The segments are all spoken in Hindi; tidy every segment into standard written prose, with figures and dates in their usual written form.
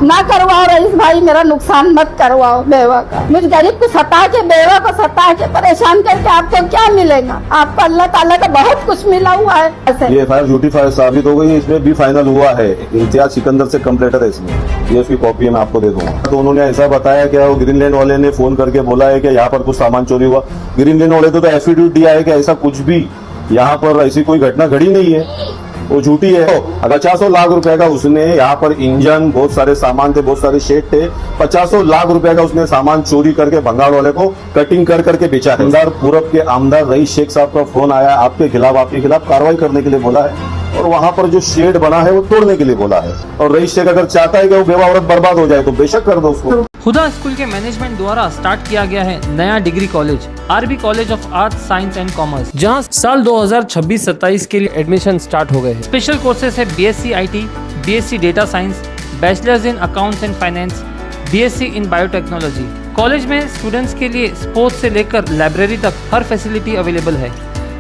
ना करवाओ रईस भाई, मेरा नुकसान मत करवाओ बेवा का। मुझ गरीब को सता के, बेवा को सता के परेशान करके आपको क्या मिलेगा? आपको अल्लाह ताला का बहुत कुछ मिला हुआ है। ऐसे ये एफआईआर झूठी साबित हो गई। इसमें भी फाइनल हुआ है, इम्तियाज सिकंदर से कंप्लेंटर है इसमें। ये उसकी कॉपी है, मैं आपको दे दूंगा। तो उन्होंने ऐसा बताया कि वो ग्रीनलैंड वाले ने फोन करके बोला है कि यहाँ पर कुछ सामान चोरी हुआ। ग्रीनलैंड वाले तो एफिडेविट दिया है कि ऐसा कुछ भी यहाँ पर ऐसी कोई घटना घड़ी नहीं है, वो झूठी है। अगर 50 लाख रुपए का उसने यहाँ पर इंजन, बहुत सारे सामान थे, बहुत सारे शेड थे, 50 लाख रुपए का उसने सामान चोरी करके बंगाल वाले को कटिंग कर करके बेचा है। आमदार पूरब के आमदार रईस शेख साहब का फोन आया, आपके खिलाफ कार्रवाई करने के लिए बोला है, और वहां पर जो शेड बना है वो तोड़ने के लिए बोला है। और रईस शेख अगर चाहता है कि वो बेवा औरत बर्बाद हो जाए तो बेशक कर दो उसको। हुदा स्कूल के मैनेजमेंट द्वारा स्टार्ट किया गया है नया degree college, RB college of arts, science and commerce, जहां साल 2026-27 के लिए एडमिशन स्टार्ट हो गए हैं। स्पेशल कोर्सेज है BSc IT, BSc data science, bachelors in accounts and finance, BSc in biotechnology. College में स्टूडेंट्स के लिए स्पोर्ट्स से लेकर लाइब्रेरी तक हर फैसिलिटी अवेलेबल है।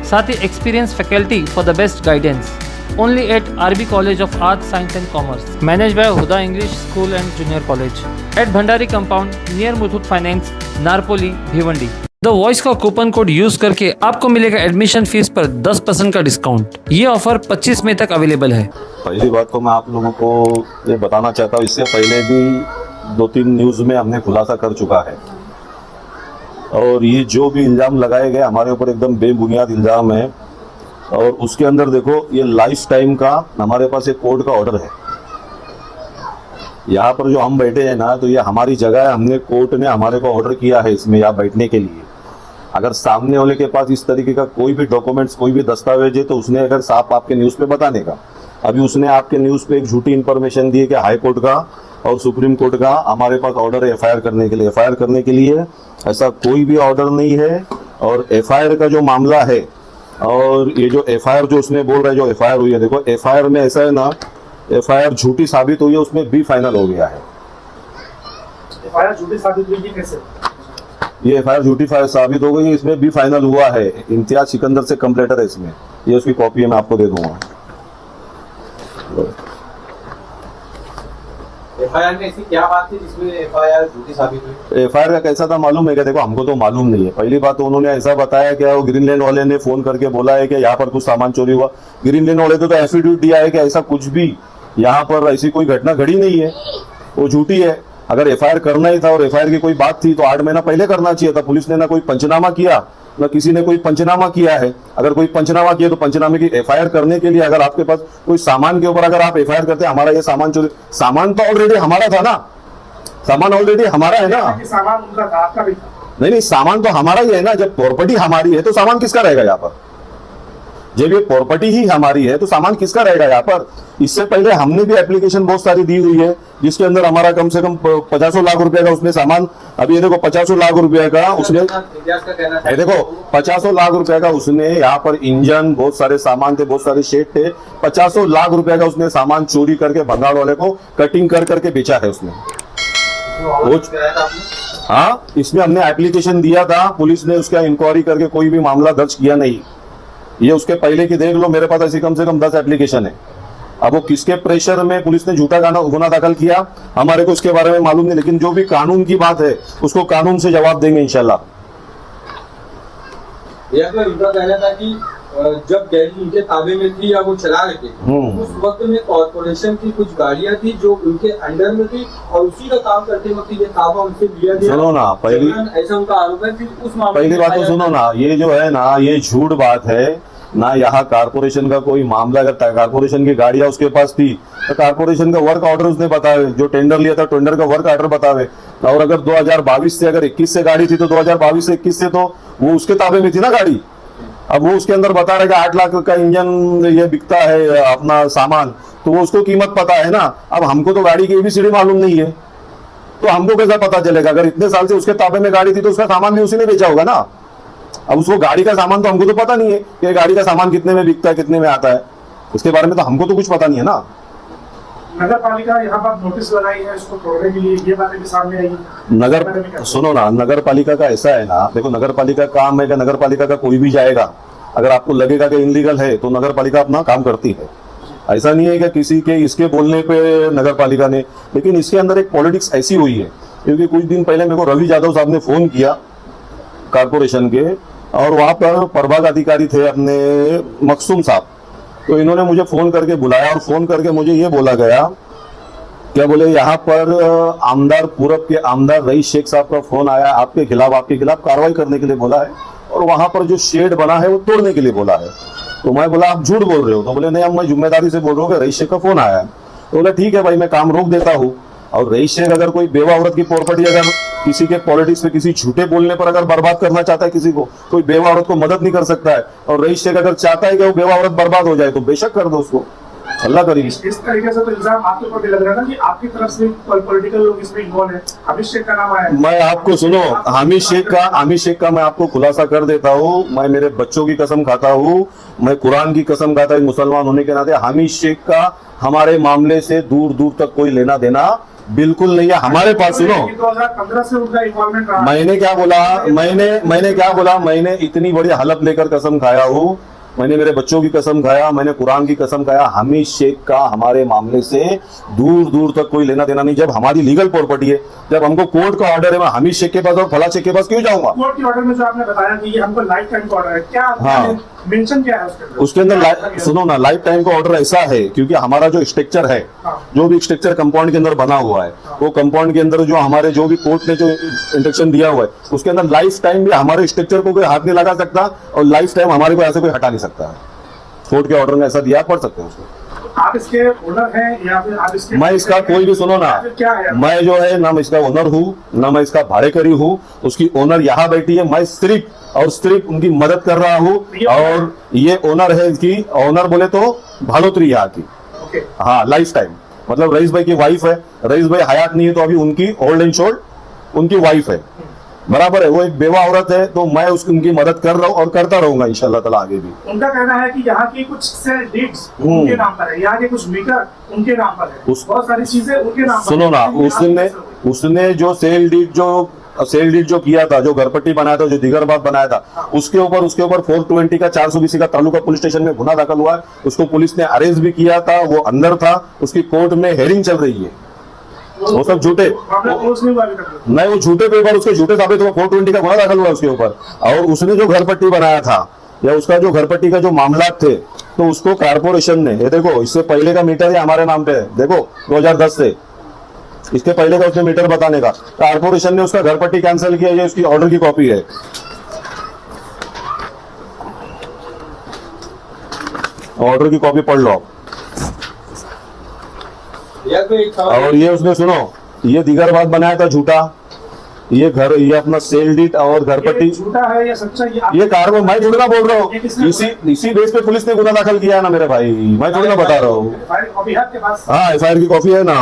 साथ ही experience faculty for the best guidance. Only at RB College of Arts, Science and Commerce, managed by Huda English School and Junior College at Bhandari Compound near Muthoot Finance, Narpoli, Bhiwandi. The voice का कूपन कोड यूज करके आपको मिलेगा एडमिशन फीस पर 10% का डिस्काउंट। ये ऑफर 25 मई तक अवेलेबल है। पहली बात तो मैं आप लोगों को ये बताना चाहता हूँ, इससे पहले भी 2-3 न्यूज में हमने खुलासा कर चुका है, और ये जो भी इल्जाम लगाए गए हमारे ऊपर एकदम बेबुनियाद इल्जाम है। और उसके अंदर देखो, ये लाइफ टाइम का हमारे पास एक कोर्ट का ऑर्डर है। यहाँ पर जो हम बैठे हैं ना, तो ये हमारी जगह है। हमने, कोर्ट ने हमारे को ऑर्डर किया है इसमें यहाँ बैठने के लिए। अगर सामने वाले के पास इस तरीके का कोई भी डॉक्यूमेंट्स, कोई भी दस्तावेज है, तो उसने अगर साफ आपके न्यूज़ पे बताने का। अभी उसने आपके न्यूज़ पे एक झूठी इंफॉर्मेशन दी है कि हाई कोर्ट का और सुप्रीम कोर्ट का हमारे पास ऑर्डर है एफआईआर करने के लिए। एफआईआर करने के लिए ऐसा कोई भी ऑर्डर नहीं है। और एफआईआर का जो मामला है, और ये जो एफआईआर जो उसने बोल रहा है, जो एफआईआर हुई है, देखो एफआईआर में ऐसा है ना, एफआईआर झूठी साबित हुई है, उसमें भी फाइनल हो गया है। एफआईआर झूठी साबित हुई है कैसे? ये एफआईआर झूठी साबित हो गई, इसमें भी फाइनल हुआ है। इम्तियाज सिकंदर से कंप्लेंटर है इसमें। ये उसकी कॉपी है, मैं आपको दे दूंगा। एफआईआर में ऐसी क्या बात थी जिसमें एफआईआर झूठी साबित हुई? एफआईआर का कैसा था मालूम है क्या? देखो, हमको तो मालूम नहीं है। पहली बात तो उन्होंने ऐसा बताया कि वो ग्रीनलैंड वाले ने फोन करके बोला है कि यहाँ पर कुछ सामान चोरी हुआ। ग्रीनलैंड वाले तो एफिडेविट दिया है कि ऐसा कुछ भी यहाँ पर ऐसी कोई घटना घड़ी नहीं है, वो झूठी है। अगर एफआईआर करना ही था और एफआईआर की कोई बात थी तो 8 महीना पहले करना चाहिए था। पुलिस ने ना कोई पंचनामा किया, न किसी ने कोई पंचनामा किया है। अगर कोई पंचनामा किया तो पंचनामे की एफआईआर करने के लिए अगर आपके पास कोई सामान के ऊपर अगर आप एफआईआर करते, हमारा ये सामान चोरी, सामान तो ऑलरेडी हमारा था ना, सामान ऑलरेडी हमारा है ना। सामान उनका था, आपका भी था। नहीं, सामान तो हमारा ही है ना। जब प्रॉपर्टी हमारी है तो सामान किसका रहेगा यहाँ पर? जब ये प्रॉपर्टी ही हमारी है तो सामान किसका रहेगा यहाँ पर? इससे पहले हमने भी एप्लीकेशन बहुत सारी दी हुई है, जिसके अंदर हमारा कम से कम 50 लाख रुपए का उसने सामान, अभी ये देखो 50 लाख रुपए का उसने, देखो 50 लाख रुपए का उसने यहाँ पर इंजन, बहुत सारे सामान थे, बहुत सारे शेड थे, 50 लाख रुपए का उसने सामान चोरी करके बंगाल वाले को कटिंग कर करके बेचा है उसने। हाँ, इसमें हमने एप्लीकेशन दिया था, पुलिस ने उसका इंक्वायरी करके कोई भी मामला दर्ज किया नहीं। ये उसके पहले की देख लो, मेरे पास ऐसी कम से कम 10 एप्लीकेशन है। अब वो किसके प्रेशर में पुलिस ने झूठा गुना दाखिल किया, हमारे को उसके बारे में मालूम नहीं, लेकिन जो भी कानून की बात है उसको कानून से जवाब देंगे इंशाल्लाह। यह तो इनका कहना था कि जब गैली उनके ताबे में थी या वो चला रहे थे, उस वक्त में कॉर्पोरेशन की कुछ गाड़ियां थी जो उनके अंडर में थी और उसी का काम करते वक्त ये ताबा उनसे लिया गया। सुनो ना, पहली ऐसा उनका आरोप है। फिर उस मामले पहली बात तो सुनो ना, ये जो है ना, ये झूठ बात है ना। यहाँ कारपोरेशन का कोई मामला, अगर कारपोरेशन की गाड़ियां उसके पास थी तो कारपोरेशन का वर्क ऑर्डर उसने बतावे, जो टेंडर लिया था टेंडर का वर्क ऑर्डर बतावे। और अगर 2022 से, अगर 21 से गाड़ी थी तो 2022 से 21 से तो वो उसके ताबे में थी ना गाड़ी। अब वो उसके अंदर बता रहा है कि 8 लाख का इंजन ये बिकता है अपना सामान, तो वो उसको कीमत पता है ना। अब हमको तो गाड़ी की ABCD मालूम नहीं है, तो हमको कैसा पता चलेगा? अगर इतने साल से उसके ताबे में गाड़ी थी तो उसका सामान भी उसी ने बेचा होगा ना। अब उसको गाड़ी का सामान तो हमको तो पता नहीं है कि गाड़ी का सामान कितने में बिकता है, कितने में आता है, उसके बारे में तो हमको तो कुछ पता नहीं है ना। नगर पालिका यहाँ पर नोटिस लगाई है इसको तोड़ने के लिए, ये बातें भी सामने आई। नगर, सुनो ना, नगर पालिका का ऐसा है ना, देखो नगर पालिका काम है कि नगर पालिका का कोई भी जाएगा, अगर आपको लगेगा कि इनलीगल है तो नगर पालिका अपना काम करती है। ऐसा नहीं है कि किसी के इसके बोलने पे नगर पालिका ने, लेकिन इसके अंदर एक पॉलिटिक्स ऐसी हुई है। क्योंकि कुछ दिन पहले मेरे को रवि यादव साहब ने फोन किया कारपोरेशन के, और वहां पर प्रभाग अधिकारी थे अपने मखसूम साहब, तो इन्होंने मुझे फोन करके बुलाया और फोन करके मुझे ये बोला गया, क्या बोले, यहाँ पर आमदार पूरब के आमदार रईस शेख साहब का फोन आया, आपके खिलाफ कार्रवाई करने के लिए बोला है, और वहां पर जो शेड बना है वो तोड़ने के लिए बोला है। तो मैं बोला आप झूठ बोल रहे हो? तो बोले नहीं, अब मैं जिम्मेदारी से बोल रहा हूँ कि रईस शेख का फोन आया है। तो बोला ठीक है भाई, मैं काम रोक देता हूँ। और रईस शेख अगर कोई बेवा औरत की प्रॉपर्टी अगर किसी के पॉलिटिक्स में किसी झूठे बोलने पर अगर बर्बाद करना चाहता है किसी को, कोई बेवा औरत को मदद नहीं कर सकता है, और रईस शेख अगर चाहता है कि वो बेवा औरत बर्बाद हो जाए तो बेशक कर दो उसको, अल्लाह करेगी। इस तरीके से तो इल्जाम आपके ऊपर भी लग रहा है ना कि आपकी तरफ से पॉलिटिकल लोग इसमें इन्वॉल्व है। हामिद शेख का नाम आया है। मैं आपको सुनो, हामिद शेख का मैं आपको खुलासा कर देता हूँ। मैं मेरे बच्चों की कसम खाता हूँ, मैं कुरान की कसम खाता हूँ, मुसलमान होने के नाते हामिद शेख का हमारे मामले से दूर दूर तक कोई लेना देना बिल्कुल नहीं है। हमारे पास सुनो, 2015 से उनका इन्वॉल्वमेंट रहा। मैंने क्या बोला, मैंने इतनी बड़ी हलफ लेकर कसम खाया हूँ, मैंने मेरे बच्चों की कसम खाया, मैंने कुरान की कसम खाया, हामिद शेख का हमारे मामले से दूर दूर तक कोई लेना देना नहीं। जब हमारी लीगल प्रॉपर्टी है, जब हमको कोर्ट का ऑर्डर है, मैं हामिद शेख के पास और फला शेख के पास क्यों जाऊंगा? कोर्ट के ऑर्डर में जो आपने बताया कि ये हमको लाइफ टाइम का ऑर्डर है, क्या हाँ। मेंशन क्या है उसके अंदर? सुनो ना, लाइफ टाइम का ऑर्डर ऐसा है क्योंकि हमारा जो स्ट्रक्चर है, जो भी स्ट्रक्चर कंपाउंड के अंदर बना हुआ है, वो कंपाउंड के अंदर जो हमारे जो भी कोर्ट ने जो इंस्ट्रक्शन दिया हुआ है, उसके अंदर लाइफ टाइम भी हमारे स्ट्रक्चर को कोई हाथ नहीं लगा सकता, और लाइफ टाइम हमारे को ऐसे कोई हटा नहीं सकता है। कोर्ट के ऑर्डर में ऐसा दिया, पढ़ सकते हैं उसको। आप इसके ओनर हैं या फिर आप इसके? मैं इसका कोई भी, सुनो ना, क्या है? मैं जो है ना मैं इसका ओनर हूँ, ना मैं इसका भाड़ेकरी हूँ। उसकी ओनर यहाँ बैठी है, मैं सिर्फ उनकी मदद कर रहा हूँ। और ये ओनर है, इसकी ओनर बोले तो भालोत्री यहाँ की। हाँ, लाइफ टाइम, मतलब रईस भाई की वाइफ है। रईस भाई हयात नहीं है तो अभी उनकी ओल्ड एंड शोल्ड उनकी वाइफ है, बराबर है। वो एक बेवा औरत है, तो मैं उनकी मदद कर रहा हूँ और करता रहूंगा इंशाल्लाह ताला आगे भी। उनका कहना है कि यहाँ की कुछ सेल डीड्स उनके नाम पर है, यहाँ के कुछ मीटर उनके नाम पर है, बहुत सारी चीजें उनके नाम पर। सुनो ना, उसने जो सेल डीड जो किया था, जो घरपट्टी बनाया था, जो दिगरबाद बनाया था, उसके ऊपर 420 का 420 का तालुका पुलिस स्टेशन में गुना दाखिल हुआ है। उसको पुलिस ने अरेस्ट भी किया था, वो अंदर था, उसकी कोर्ट में हेयरिंग चल रही है। वो सब झूठे नहीं, वो झूठे पेपर, उसके झूठे साबित हुआ, 420 का गुना दाखिल हुआ उसके ऊपर। और उसने जो घरपट्टी बनाया था या उसका जो घरपट्टी का जो मामला थे, तो उसको कारपोरेशन ने, ये देखो, इससे पहले का मीटर है हमारे नाम पे है, देखो 2010 से इसके पहले का उसने मीटर बताने का, कारपोरेशन ने उसका घरपट्टी कैंसिल किया। ये उसकी ऑर्डर की कॉपी है, ऑर्डर की कॉपी पढ़ लो। और ये उसने, सुनो, ये दिगरबाद बनाया था झूठा, ये अपना सेल डीड और घरपट्टी झूठा है या सच्चा? ये कार मैं थोड़ी ना बोल रहा हूँ, इसी बेस पे पुलिस ने गुना दाखिल किया है ना मेरे भाई, मैं थोड़ी ना बता रहा हूँ। हाँ, FIR की कॉपी है ना,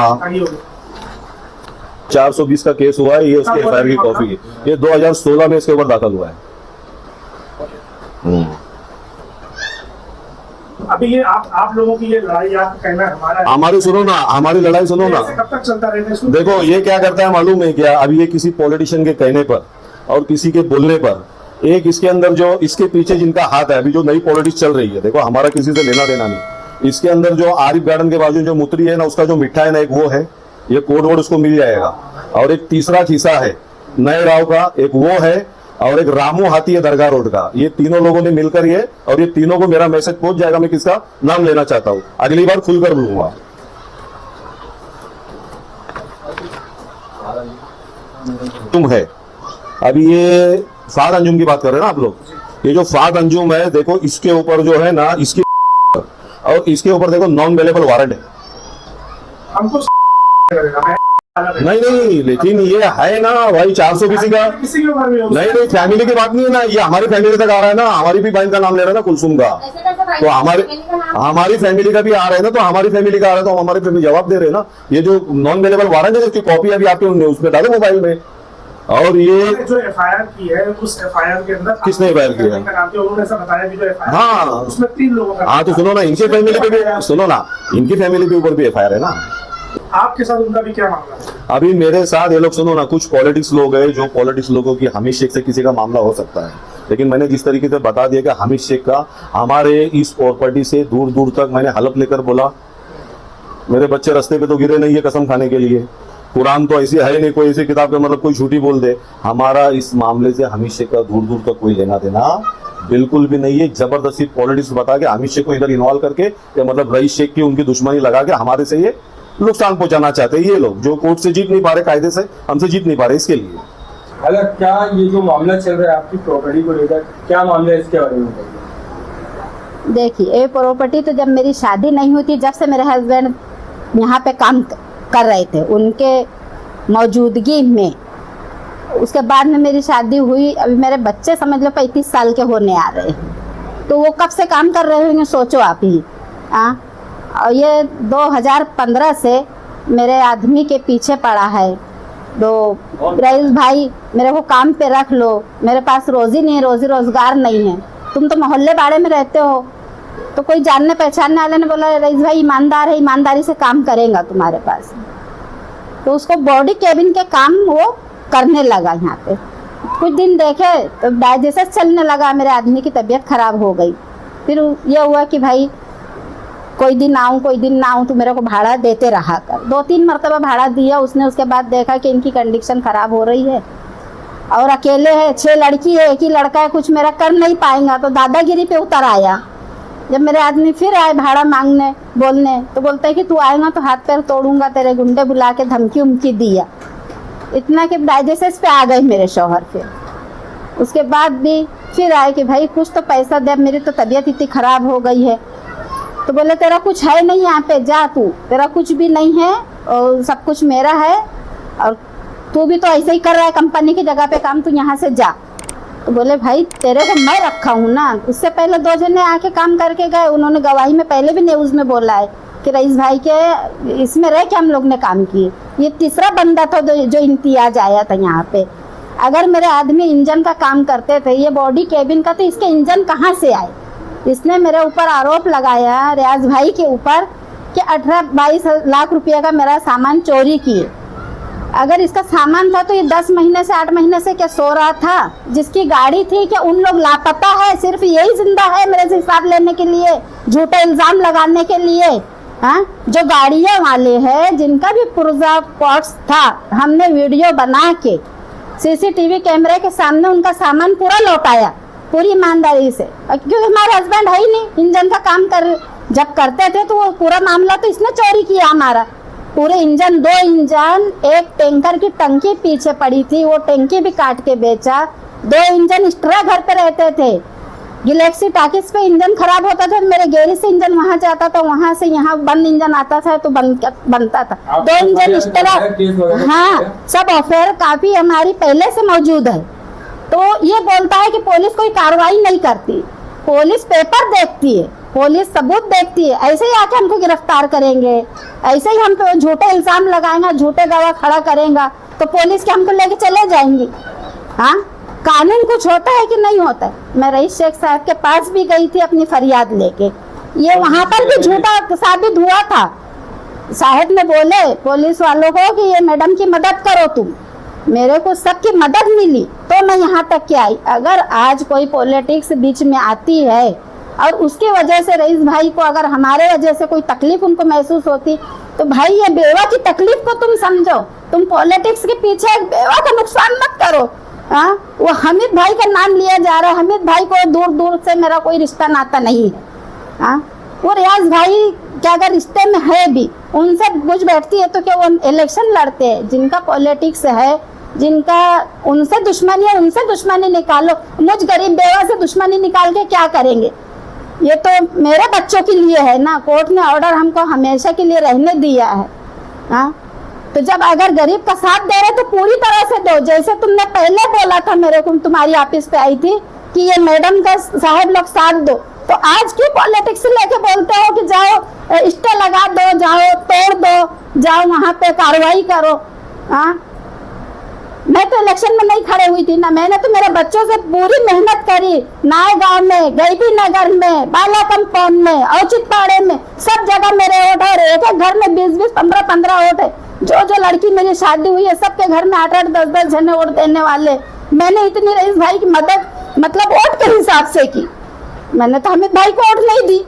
420 का केस हुआ है, ये उसके FIR की कॉपी है, ये 2016 में इसके ऊपर दाखिल हुआ है। अभी ये आप लोगों की ये लड़ाई, आप कहना है हमारा, हमारी सुनो ना, हमारी लड़ाई सुनो ना, कब तक चलता रहेगा? देखो ये क्या करता है मालूम है क्या, अभी ये किसी पॉलिटिशियन के कहने पर और किसी के बोलने पर, एक इसके अंदर जो इसके पीछे जिनका हाथ है, अभी जो नई पॉलिटिक्स चल रही है, देखो हमारा किसी से लेना देना नहीं, इसके अंदर जो आरिफ गार्डन के बाजू जो मुतरी है ना, उसका जो मिठा है ना, एक वो है, ये कोड वर्ड उसको मिल जाएगा। और एक तीसरा खिस्सा है नए राव का, एक वो है, और एक रामू हाथी है दरगाह रोड का। ये तीनों लोगों ने मिलकर ये, और ये तीनों को मेरा मैसेज पहुंच जाएगा, मैं किसका नाम लेना चाहता हूं, अगली बार खुलकर लूंगा। तुम है अभी ये फाद अंजुम की बात कर रहे हैं ना आप लोग, ये जो फाद अंजुम है, देखो इसके ऊपर जो है ना, इसकी और इसके ऊपर देखो नॉन अवेलेबल वारंट है। हमको नहीं, लेकिन ये है ना भाई 420 का, नहीं, फैमिली की बात नहीं है ना, ये हमारी फैमिली तक आ रहा है ना, हमारी भी बहन का नाम ले रहा है ना, कुलसुम का, तो हमारी फैमिली का भी आ रहा है ना, तो हमारी फैमिली का आ रहा है, तो हमारी फैमिली जवाब दे रहे हैं ना। ये जो नॉन अवेलेबल वारंट है, जिसकी कॉपी अभी आपके उसमें डालो मोबाइल में। और ये जो FIR की है, उस FIR के अंदर किसने FIR किया? उन्होंने ऐसा बताया कि जो FIR, हाँ, उसमें 3 लोगों का। हाँ, तो सुनो ना, इनके फैमिली पे भी, सुनो ना, इनकी फैमिली के ऊपर भी FIR है ना। आपके साथ उनका भी क्या मामला है? अभी मेरे साथ ये लोग, सुनो ना, कुछ पॉलिटिक्स लोग हैं, जो पॉलिटिक्स लोगों की हामिद शेख से किसी का मामला हो सकता है, लेकिन मैंने जिस तरीके से बता दिया कि हामिद शेख का हमारे इस प्रॉपर्टी से दूर दूर तक मैंने हलफ लेकर बोला, मेरे बच्चे रास्ते पे तो गिरे नहीं है कसम खाने के लिए, कुरान तो ऐसी है नहीं कोई ऐसी किताब का मतलब कोई झूठी बोल दे। हमारा इस मामले से हामिद शेख का दूर दूर तक कोई लेना देना बिल्कुल भी नहीं है। जबरदस्ती पॉलिटिक्स बता के हामिद शेख को इधर इन्वॉल्व करके मतलब रईस शेख की उनकी दुश्मनी लगा के हमारे से ये नुकसान पहुंचाना चाहते हैं। ये लोग जो कोर्ट से जीत नहीं पा रहे, कायदे से हमसे जीत नहीं पा रहे, इसके लिए। अगर क्या ये जो मामला चल रहा है आपकी प्रॉपर्टी को लेकर, क्या मामला है इसके बारे में बताइए। देखिए, ये प्रॉपर्टी तो जब मेरी शादी नहीं हुई थी, जब से मेरे हस्बैंड यहाँ पे काम कर रहे थे उनके मौजूदगी में, उसके बाद में मेरी शादी हुई। अभी मेरे बच्चे समझ लो 35 साल के होने आ रहे हैं, तो वो कब से काम कर रहे होंगे सोचो आप ही। और ये 2015 से मेरे आदमी के पीछे पड़ा है, तो रईस भाई मेरे को काम पे रख लो, मेरे पास रोजी नहीं है, रोजी रोजगार नहीं है, तुम तो मोहल्ले बाड़े में रहते हो। तो कोई जानने पहचानने वाले ने बोला रईस भाई ईमानदार है, ईमानदारी से काम करेगा तुम्हारे पास। तो उसको बॉडी केबिन के काम वो करने लगा। यहाँ पे कुछ दिन देखे तो डायजेशन चलने लगा, मेरे आदमी की तबीयत खराब हो गई। फिर ये हुआ कि भाई कोई दिन आऊँ कोई दिन ना आऊँ, तो मेरे को भाड़ा देते रहा कर। 2-3 मरतबा भाड़ा दिया उसने। उसके बाद देखा कि इनकी कंडीशन खराब हो रही है और अकेले है, 6 लड़की है, एक ही लड़का है, कुछ मेरा कर नहीं पाएगा, तो दादागिरी पे उतर आया। जब मेरे आदमी फिर आए भाड़ा मांगने बोलने, तो बोलते है कि तू आएगा तो हाथ पैर तोड़ूंगा, तेरे गुंडे बुला के धमकी उमकी दिया। इतना कि डाइजेसिस पे आ गए मेरे शौहर। फिर उसके बाद भी फिर आए कि भाई कुछ तो पैसा दे, मेरी तो तबीयत इतनी खराब हो गई है। तो बोले तेरा कुछ है नहीं यहाँ पे, जा तू, तेरा कुछ भी नहीं है और सब कुछ मेरा है, और तू भी तो ऐसे ही कर रहा है कंपनी की जगह पे काम, तू यहाँ से जा। तो बोले भाई तेरे को मैं रखा हूँ ना। उससे पहले 2 जने आके काम करके गए, उन्होंने गवाही में पहले भी न्यूज़ में बोला है कि रईस भाई के इसमें रह के हम लोग ने काम किए। ये तीसरा बंदा था जो इम्तियाज आया था यहाँ पे। अगर मेरे आदमी इंजन का काम करते थे, ये बॉडी केबिन का, तो इसके इंजन कहाँ से आए? इसने मेरे ऊपर आरोप लगाया रियाज भाई के ऊपर कि 18-22 लाख रुपये का मेरा सामान चोरी किए। अगर इसका सामान था तो ये 10 महीने से 8 महीने से क्या सो रहा था? जिसकी गाड़ी थी क्या उन लोग लापता है? सिर्फ यही जिंदा है मेरे से हिसाब लेने के लिए, झूठे इल्जाम लगाने के लिए। हाँ, जो गाड़ियाँ वाले हैं जिनका भी पुर्जा पॉट्स था, हमने वीडियो बना के CCTV कैमरे के सामने उनका सामान पूरा लौटाया पूरी ईमानदारी से, क्योंकि हमारे हस्बैंड है ही नहीं, इंजन का काम जब करते थे तो वो पूरा मामला तो इसने चोरी किया हमारा। पूरे इंजन, 2 इंजन, एक टैंकर की टंकी पीछे पड़ी थी, वो टंकी भी काट के बेचा। 2 इंजन एक्स्ट्रा घर पे रहते थे। गैलेक्सी टाकिस पे इंजन खराब होता था, मेरे गैरेज से इंजन वहां जाता था, वहां से यहाँ बंद इंजन आता था तो बनता था। 2 इंजन एक्स्ट्रा, हाँ, सब अफेयर काफी हमारी पहले से मौजूद है। तो ये बोलता है कि पुलिस कोई कार्रवाई नहीं करती, पुलिस पेपर देखती है, पुलिस सबूत देखती है, ऐसे ही आके हमको गिरफ्तार करेंगे, ऐसे ही हम पे झूठे इल्जाम लगाएंगे, झूठे गवाह खड़ा करेंगे तो पुलिस के हमको लेके चले जाएंगी। हाँ, कानून कुछ होता है कि नहीं होता है? मैं रईस शेख साहब के पास भी गई थी अपनी फरियाद लेके, ये वहां पर भी झूठा साबित हुआ था। साहब ने बोले पुलिस वालों को कि ये मैडम की मदद करो तुम, मेरे को सबकी मदद मिली तो मैं यहाँ तक के आई। अगर आज कोई पॉलिटिक्स बीच में आती है और उसकी वजह से रईस भाई को अगर हमारे वजह से कोई तकलीफ उनको महसूस होती, तो भाई ये बेवा की तकलीफ को तुम समझो। तुम पॉलिटिक्स के पीछे एक बेवा का नुकसान मत करो। हाँ, वो हमीद भाई का नाम लिया जा रहा है, हमीद भाई को दूर दूर से मेरा कोई रिश्ता नाता नहीं है। हाँ, वो रियाज भाई क्या अगर रिश्ते में है भी, उनसे बुझ बैठती है तो क्या वो इलेक्शन लड़ते हैं? जिनका पॉलिटिक्स है, जिनका उनसे दुश्मनी है, उनसे दुश्मनी निकालो। मुझ गरीब बेवा से दुश्मनी निकाल के क्या करेंगे? ये तो मेरे बच्चों के लिए है ना, कोर्ट ने ऑर्डर हमको हमेशा के लिए रहने दिया है। हाँ, तो जब अगर गरीब का साथ दे रहे तो पूरी तरह से दो। जैसे तुमने पहले बोला था मेरे को, तुम्हारी ऑफिस पे आई थी कि ये मैडम का साहब लोग साथ दो, तो आज क्यों पॉलिटिक्स लेके बोलते हो कि जाओ स्टे लगा दो, जाओ तोड़ दो, जाओ वहां पे कार्रवाई करो? हाँ, मैं तो इलेक्शन में नहीं खड़े हुई थी ना, मैंने तो मेरे बच्चों से पूरी मेहनत करी। नाय गांव में, गैबी नगर में, बाला कंपाउंड में, औचित पाड़े में, सब जगह मेरे वोट है। एक एक घर में 20-20, 15-15 वोट है। जो लड़की मेरी शादी हुई है सबके घर में 8-8, 10-10 जने वोट देने वाले। मैंने इतनी रईस भाई की मदद मतलब वोट के हिसाब से की। मैंने तो हामिद भाई को वोट नहीं दी।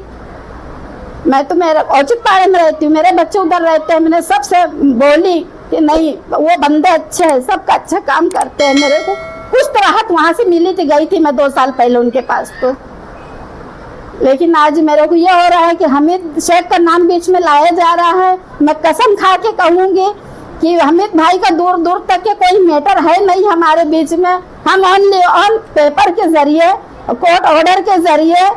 मैं तो मेरा औचित पाड़े में रहती हूँ, मेरे बच्चे उधर रहते हैं। मैंने सबसे बोली कि नहीं, वो बंदे अच्छे हैं, सबका अच्छा काम करते हैं। मेरे को कुछ तो राहत वहां से मिली थी, गई थी मैं 2 साल पहले उनके पास तो। लेकिन आज मेरे को ये हो रहा है कि हामिद शेख का नाम बीच में लाया जा रहा है। मैं कसम खा के कहूंगी कि हामिद भाई का दूर दूर तक के कोई मैटर है नहीं हमारे बीच में। हम ओनली ऑन पेपर के जरिए, कोर्ट ऑर्डर के जरिए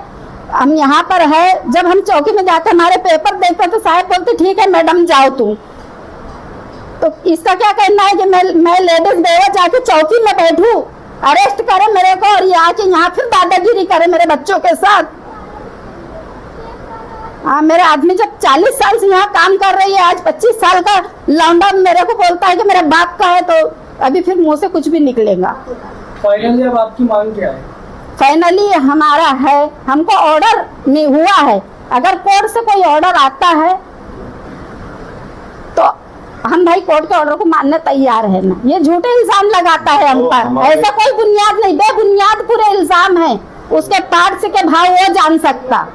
हम यहाँ पर है। जब हम चौकी में जाते हमारे पेपर देखते तो साहब बोलते ठीक है मैडम जाओ तुम। तो इसका क्या कहना है कि मैं लेडीज बेवा जाके चौकी में बैठूं, अरेस्ट करे मेरे को और ये आके यहाँ फिर दादागिरी करे मेरे बच्चों के साथ। हाँ, मेरे आदमी जब 40 साल से यहाँ काम कर रही है, आज 25 साल का लौंडा मेरे को बोलता है कि मेरे बाप का है, तो अभी फिर मुंह से कुछ भी निकलेगा। फाइनली अब आपकी मांग क्या है? फाइनली हमारा है, हमको ऑर्डर नहीं हुआ है। अगर कोर्ट से कोई ऑर्डर आता है तो हम भाई कोर्ट के ऑर्डर को मानने तैयार है ना। ये झूठे इल्जाम लगाता है हम पर, ऐसा कोई बुनियाद नहीं, बेबुनियाद पूरे इल्जाम है। उसके पार्ट्स के भाव वो जान सकता।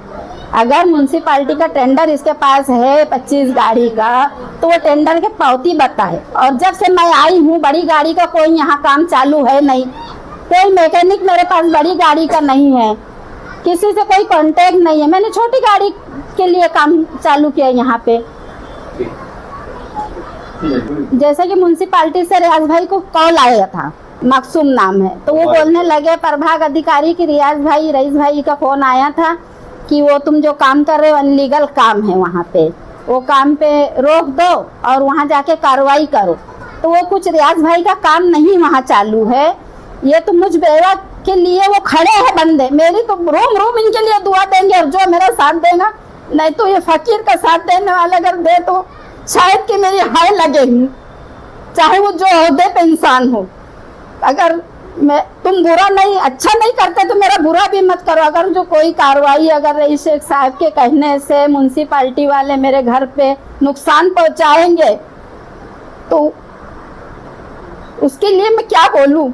अगर म्युनिसिपैलिटी का टेंडर इसके पास है 25 गाड़ी का, तो वो टेंडर के पावती बताए। और जब से मैं आई हूँ बड़ी गाड़ी का कोई यहाँ काम चालू है नहीं, कोई मैकेनिक मेरे पास बड़ी गाड़ी का नहीं है, किसी से कोई कांटेक्ट नहीं है। मैंने छोटी गाड़ी के लिए काम चालू किया यहाँ पे। जैसे कि म्युनिसिपैलिटी से रियाज भाई को कॉल आया था, मासूम नाम है, तो वो बोलने लगे प्रभाग अधिकारी की रियाज भाई रईस भाई का फोन आया था कि वो तुम जो काम कर रहे हो अनलीगल काम है, वहाँ पे वो काम पे रोक दो और वहाँ जाके कार्रवाई करो। तो वो कुछ रियाज भाई का काम नहीं वहाँ चालू है। ये तो मुझ बेवा के लिए वो खड़े हैं बंदे, मेरी तो रोम रोम इनके लिए दुआ देंगे और जो मेरा साथ देगा। नहीं तो ये फकीर का साथ देने वाला अगर दे तो शायद कि मेरी हाय लगेगी, चाहे वो जो ओहदे पे इंसान हो। अगर तुम बुरा नहीं अच्छा नहीं करते तो मेरा बुरा भी मत करो। अगर जो कोई कार्रवाई अगर रईस शेख साहब के कहने से म्युनिसिपैलिटी वाले मेरे घर पे नुकसान पहुंचाएंगे तो उसके लिए मैं क्या बोलूं।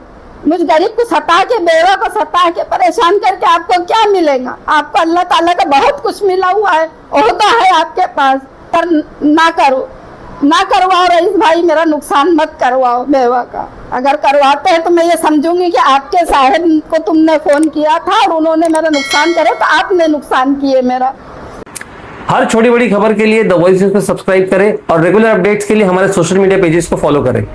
मुझ गरीब को सता के, बेवा को सता के, परेशान करके आपको क्या मिलेगा? आपको अल्लाह ताला का बहुत कुछ मिला हुआ है, ओहदा है आपके पास, पर ना करो, ना करवाओ रईस भाई, मेरा नुकसान मत करवाओ बेवा का। अगर करवाते हैं तो मैं ये समझूंगी कि आपके साहब को तुमने फोन किया था और उन्होंने मेरा नुकसान करे, तो आपने नुकसान किए मेरा। हर छोटी बड़ी खबर के लिए द वॉइस को सब्सक्राइब करें और रेगुलर अपडेट्स के लिए हमारे सोशल मीडिया पेजेस को फॉलो करें।